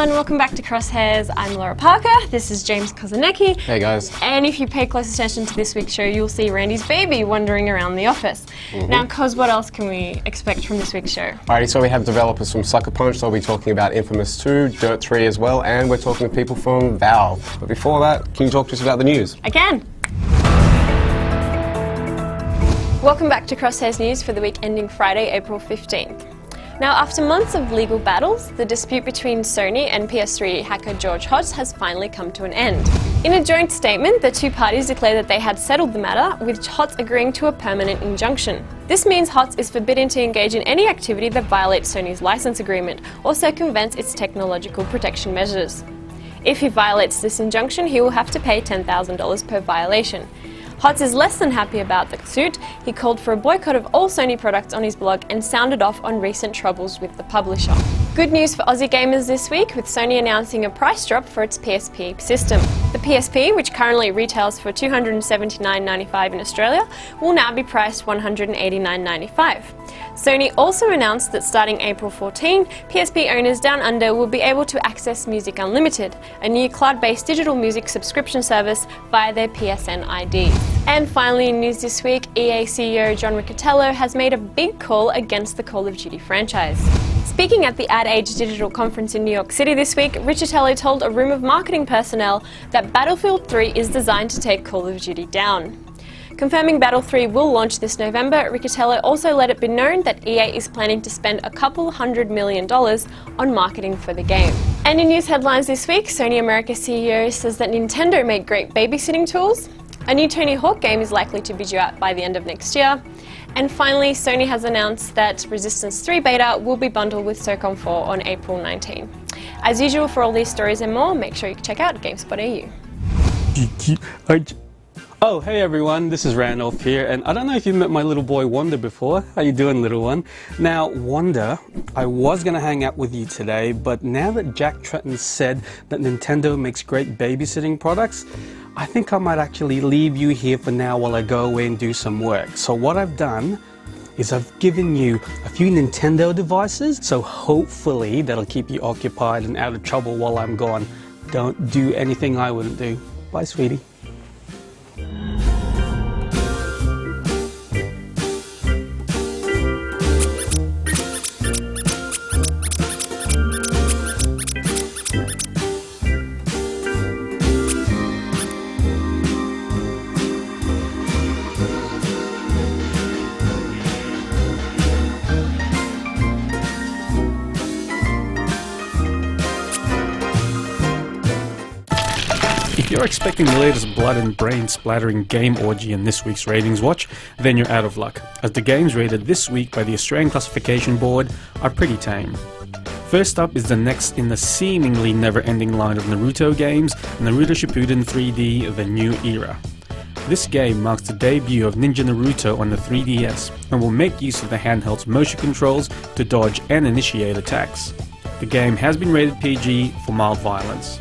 everyone, welcome back to Crosshairs. I'm Laura Parker, this is James Kozanecki. Hey guys. And if you pay close attention to this week's show, you'll see Randy's baby wandering around the office. Now, Koz, what else can we expect from this week's show? Alrighty, so we have developers from Sucker Punch, they'll be talking about Infamous 2, Dirt 3 as well, and we're talking to people from Valve. But before that, can you talk to us about the news? Again. Welcome back to Crosshairs News for the week ending Friday, April 15th. Now, after months of legal battles, the dispute between Sony and PS3 hacker George Hotz has finally come to an end. In a joint statement, the two parties declared that they had settled the matter, with Hotz agreeing to a permanent injunction. This means Hotz is forbidden to engage in any activity that violates Sony's license agreement or circumvents its technological protection measures. If he violates this injunction, he will have to pay $10,000 per violation. Hotz is less than happy about the suit. He called for a boycott of all Sony products on his blog and sounded off on recent troubles with the publisher. Good news for Aussie gamers this week, with Sony announcing a price drop for its PSP system. The PSP, which currently retails for $279.95 in Australia, will now be priced $189.95. Sony also announced that starting April 14, PSP owners down under will be able to access Music Unlimited, a new cloud-based digital music subscription service via their PSN ID. And finally, in news this week, EA CEO John Riccitiello has made a big call against the Call of Duty franchise. Speaking at the Ad Age Digital Conference in New York City this week, Riccitiello told a room of marketing personnel that Battlefield 3 is designed to take Call of Duty down. Confirming Battle 3 will launch this November, Riccitiello also let it be known that EA is planning to spend a couple $100 million on marketing for the game. And in news headlines this week, Sony America CEO says that Nintendo make great babysitting tools. A new Tony Hawk game is likely to be due out by the end of next year. And finally, Sony has announced that Resistance 3 beta will be bundled with SOCOM 4 on April 19. As usual, for all these stories and more, make sure you check out GameSpot.au. Oh, hey everyone, this is Randolph here, and I don't know if you've met my little boy Wanda before. How you doing, little one? Now, Wanda, I was going to hang out with you today, but now that Jack Tretton said that Nintendo makes great babysitting products, I think I might actually leave you here for now while I go away and do some work. So what I've done is I've given you a few Nintendo devices, so hopefully that'll keep you occupied and out of trouble while I'm gone. Don't do anything I wouldn't do. Bye, sweetie. If you're expecting the latest blood and brain splattering game orgy in this week's ratings watch, then you're out of luck, as the games rated this week by the Australian Classification Board are pretty tame. First up is the next in the seemingly never-ending line of Naruto games, Naruto Shippuden 3D: The New Era. This game marks the debut of Ninja Naruto on the 3DS, and will make use of the handheld's motion controls to dodge and initiate attacks. The game has been rated PG for mild violence.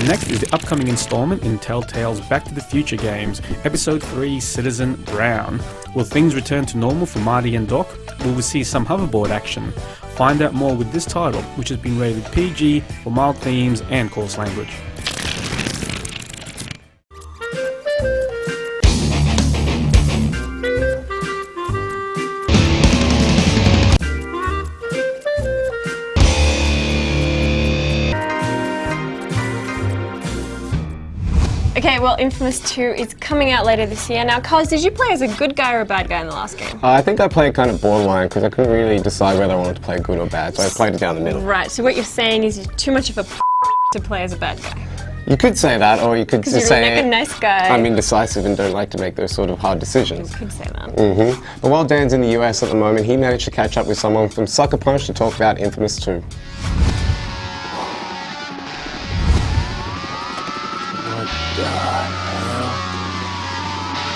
Next is the upcoming installment in Telltale's Back to the Future games, Episode 3 Citizen Brown. Will things return to normal for Marty and Doc? Will we see some hoverboard action? Find out more with this title, which has been rated PG for mild themes and coarse language. Okay, well, Infamous 2 is coming out later this year. Now, Koz, did you play as a good guy or a bad guy in the last game? I think I played kind of borderline because I couldn't really decide whether I wanted to play good or bad, so I played it down the middle. Right, so what you're saying is you're too much of a to play as a bad guy. You could say that, or you could just Because you're say like a nice guy. I'm indecisive and don't like to make those sort of hard decisions. You could say that. But while Dan's in the US at the moment, he managed to catch up with someone from Sucker Punch to talk about Infamous 2.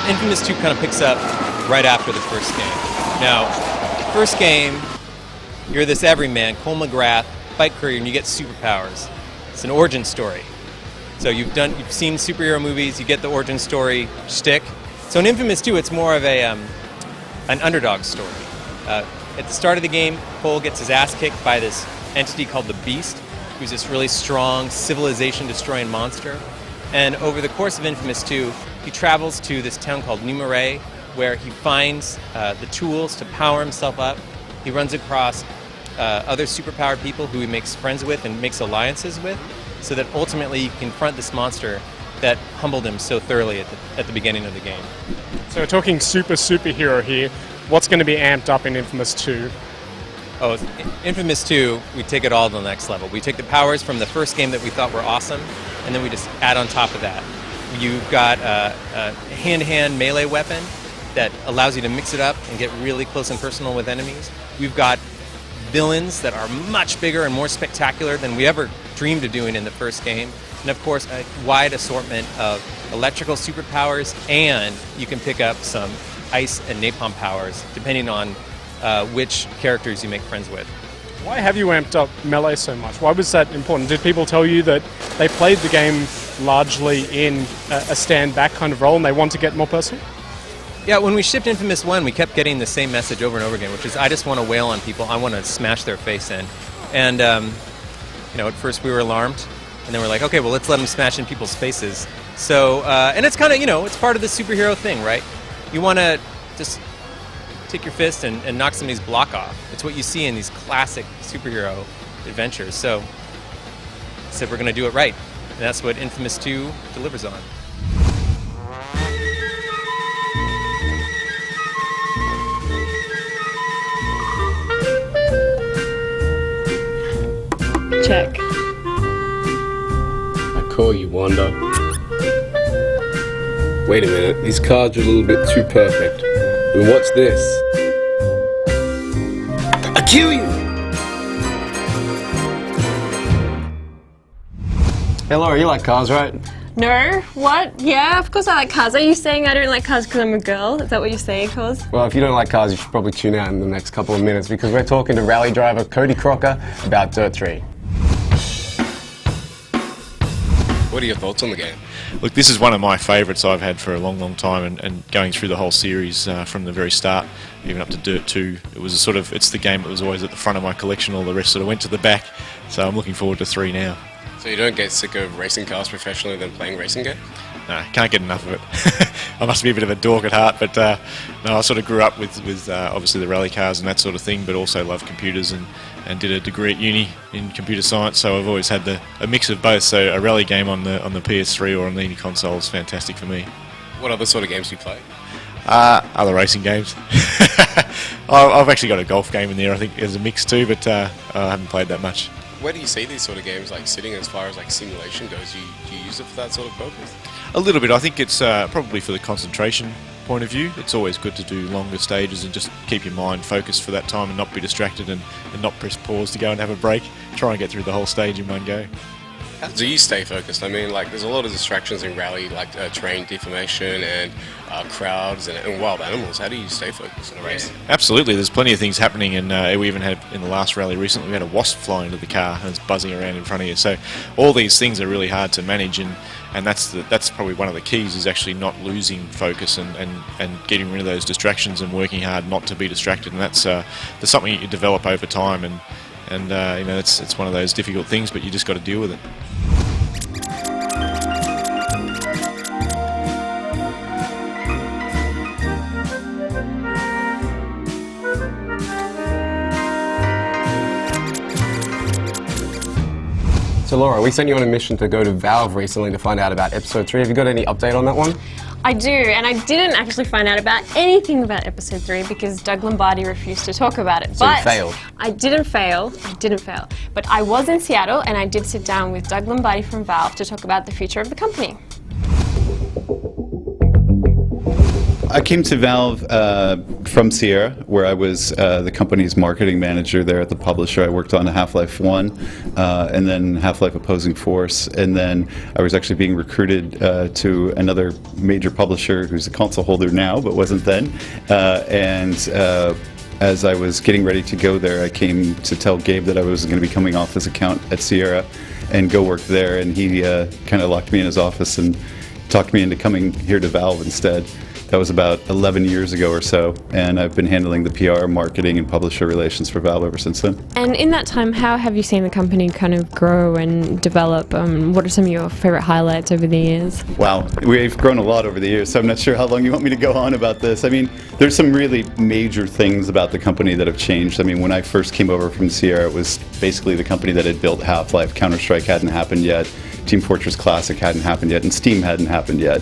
Infamous 2 kind of picks up right after the first game. Now, first game, you're this everyman, Cole McGrath, bike courier, and you get superpowers. It's an origin story. So you've seen superhero movies, you get the origin story shtick. So in Infamous 2, it's more of an underdog story. At the start of the game, Cole gets his ass kicked by this entity called the Beast, who's this really strong, civilization-destroying monster. And over the course of Infamous 2, he travels to this town called New Marais, where he finds the tools to power himself up. He runs across other superpowered people who he makes friends with and makes alliances with, so that ultimately he can confront this monster that humbled him so thoroughly at the beginning of the game. So we're talking superhero here. What's going to be amped up in Infamous 2? Oh, Infamous 2, we take it all to the next level. We take the powers from the first game that we thought were awesome, and then we just add on top of that. You've got a hand-to-hand melee weapon that allows you to mix it up and get really close and personal with enemies. We've got villains that are much bigger and more spectacular than we ever dreamed of doing in the first game. And of course, a wide assortment of electrical superpowers, and you can pick up some ice and napalm powers, depending on which characters you make friends with. Why have you amped up Melee so much? Why was that important? Did people tell you that they played the game largely in a stand-back kind of role and they want to get more personal? Yeah, when we shipped Infamous 1, we kept getting the same message over and over again, which is, I just want to wail on people, I want to smash their face in. And, at first we were alarmed, and then we're like, okay, well, let's let them smash in people's faces. So, and it's kind of, it's part of the superhero thing, right? You want to just take your fist and knock somebody's block off. It's what you see in these classic superhero adventures. So, I said we're going to do it right. And that's what Infamous 2 delivers on. Check. I call you, Wanda. Wait a minute, these cards are a little bit too perfect. I mean, what's this? I'll kill you! Hey Laura, you like cars, right? No? What? Yeah, of course I like cars. Are you saying I don't like cars because I'm a girl? Is that what you're saying, Cause? Well, if you don't like cars, you should probably tune out in the next couple of minutes because we're talking to rally driver Cody Crocker about Dirt 3. What are your thoughts on the game? Look, this is one of my favourites I've had for a long, long time, and going through the whole series from the very start, even up to Dirt 2, it was it's the game that was always at the front of my collection, all the rest sort of went to the back, so I'm looking forward to 3 now. So you don't get sick of racing cars professionally than playing racing games? No, can't get enough of it. I must be a bit of a dork at heart, but no, I sort of grew up with obviously the rally cars and that sort of thing, but also love computers and did a degree at uni in computer science, so I've always had a mix of both. So a rally game on the PS3 or on the indie console is fantastic for me. What other sort of games do you play? Other racing games. I've actually got a golf game in there, I think, as a mix too, but I haven't played that much. Where do you see these sort of games sitting as far as simulation goes? Do you use it for that sort of purpose? A little bit. I think it's probably for the concentration point of view. It's always good to do longer stages and just keep your mind focused for that time and not be distracted and not press pause to go and have a break. Try and get through the whole stage in one go. How do you stay focused? I mean, there's a lot of distractions in rally, terrain deformation and crowds and wild animals. How do you stay focused in a race? Absolutely. There's plenty of things happening, and we even had, in the last rally recently, we had a wasp fly into the car and it's buzzing around in front of you. So all these things are really hard to manage, and that's probably one of the keys, is actually not losing focus and getting rid of those distractions and working hard not to be distracted. And that's something you develop over time, and it's one of those difficult things, but you just got to deal with it. So Laura, we sent you on a mission to go to Valve recently to find out about Episode 3. Have you got any update on that one? I do, and I didn't actually find out about anything about Episode 3 because Doug Lombardi refused to talk about it. So you failed? I didn't fail. But I was in Seattle and I did sit down with Doug Lombardi from Valve to talk about the future of the company. I came to Valve from Sierra, where I was the company's marketing manager there at the publisher. I worked on Half-Life 1 and then Half-Life Opposing Force, and then I was actually being recruited to another major publisher who's a console holder now, but wasn't then. As I was getting ready to go there, I came to tell Gabe that I was going to be coming off his account at Sierra and go work there, and he kind of locked me in his office and talked me into coming here to Valve instead. That was about 11 years ago or so, and I've been handling the PR, marketing, and publisher relations for Valve ever since then. And in that time, how have you seen the company kind of grow and develop? What are some of your favorite highlights over the years? Wow, we've grown a lot over the years, so I'm not sure how long you want me to go on about this. I mean, there's some really major things about the company that have changed. I mean, when I first came over from Sierra, it was basically the company that had built Half-Life. Counter-Strike hadn't happened yet. Team Fortress Classic hadn't happened yet, and Steam hadn't happened yet.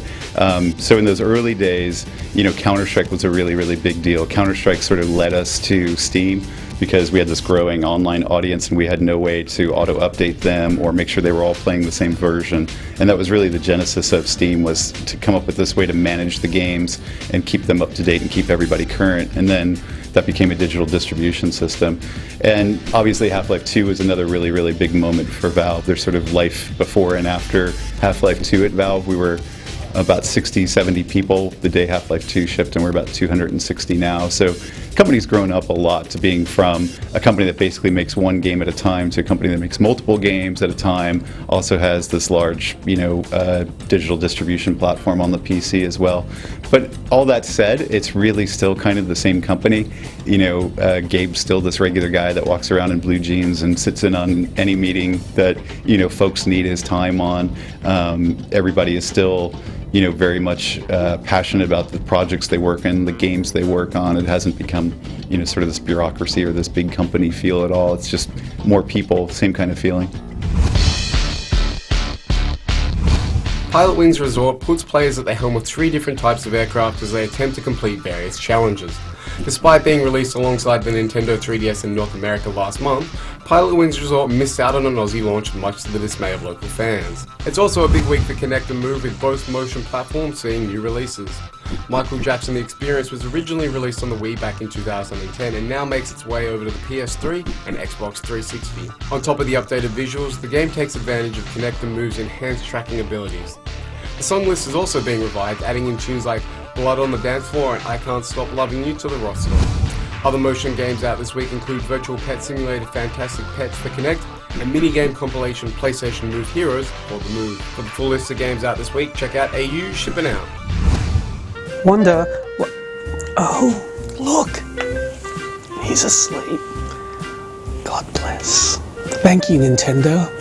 So in those early days, you know, Counter-Strike was a really, really big deal. Counter-Strike sort of led us to Steam because we had this growing online audience and we had no way to auto-update them or make sure they were all playing the same version. And that was really the genesis of Steam, was to come up with this way to manage the games and keep them up to date and keep everybody current. And then that became a digital distribution system. And obviously Half-Life 2 was another really, really big moment for Valve. There's sort of life before and after Half-Life 2 at Valve. We were about 60, 70 people the day Half-Life 2 shipped, and we're about 260 now. So the company's grown up a lot to being from a company that basically makes one game at a time to a company that makes multiple games at a time, also has this large, you know, digital distribution platform on the PC as well. But all that said, it's really still kind of the same company. You know, Gabe's still this regular guy that walks around in blue jeans and sits in on any meeting that, you know, folks need his time on. Everybody is still, you know, very much passionate about the projects they work in, the games they work on. It hasn't become, you know, sort of this bureaucracy or this big company feel at all. It's just more people, same kind of feeling. Pilotwings Resort puts players at the helm of 3 different types of aircraft as they attempt to complete various challenges. Despite being released alongside the Nintendo 3DS in North America last month, Pilotwings Resort missed out on an Aussie launch, much to the dismay of local fans. It's also a big week for Kinect and Move, with both motion platforms seeing new releases. Michael Jackson The Experience was originally released on the Wii back in 2010 and now makes its way over to the PS3 and Xbox 360. On top of the updated visuals, the game takes advantage of Kinect and Move's enhanced tracking abilities. The song list is also being revived, adding in tunes like Blood on the Dance Floor and I Can't Stop Loving You to the roster. Other motion games out this week include Virtual Pet Simulator Fantastic Pets for Kinect and minigame compilation PlayStation Move Heroes for the Move. For the full list of games out this week, check out AU Shipping Out. Wonder what. Oh, look! He's asleep. God bless. Thank you, Nintendo.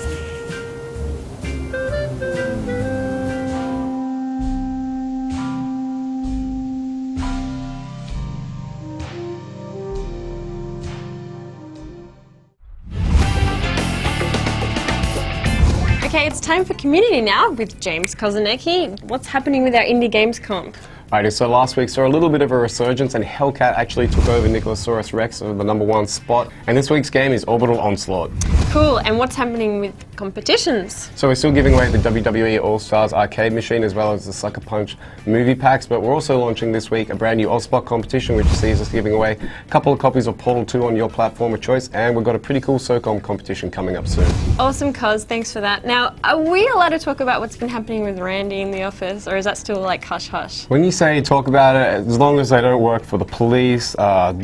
Okay, it's time for Community now with James Kozanecki. What's happening with our Indie Games Comp? Righty, so last week saw a little bit of a resurgence and Hellcat actually took over Nicholosaurus Rex of the #1 spot. And this week's game is Orbital Onslaught. Cool, and what's happening with competitions? So we're still giving away the WWE All-Stars arcade machine as well as the Sucker Punch movie packs, but we're also launching this week a brand new Ozbot competition which sees us giving away a couple of copies of Portal 2 on your platform of choice, and we've got a pretty cool SOCOM competition coming up soon. Awesome, Coz, thanks for that. Now, are we allowed to talk about what's been happening with Randy in the office, or is that still like hush-hush? When you say talk about it, as long as they don't work for the police,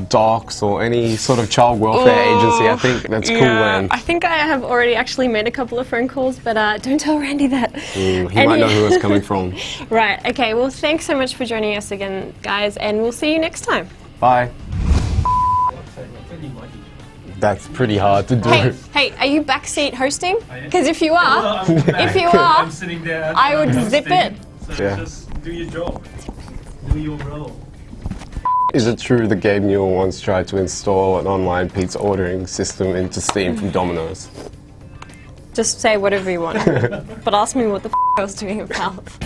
docs, or any sort of child welfare agency, I think that's cool. And I think I have already actually made a couple of phone calls, but don't tell Randy that. He might know who it's coming from. Right, okay, well thanks so much for joining us again, guys, and we'll see you next time. Bye. That's pretty hard to do. Hey, are you backseat hosting? Because if you are, I'm sitting there. I would zip it. So Yeah. just do your job. Do your role. Is it true that Gabe Newell once tried to install an online pizza ordering system into Steam from Domino's? Just say whatever you want, but ask me what the I was doing at Valve.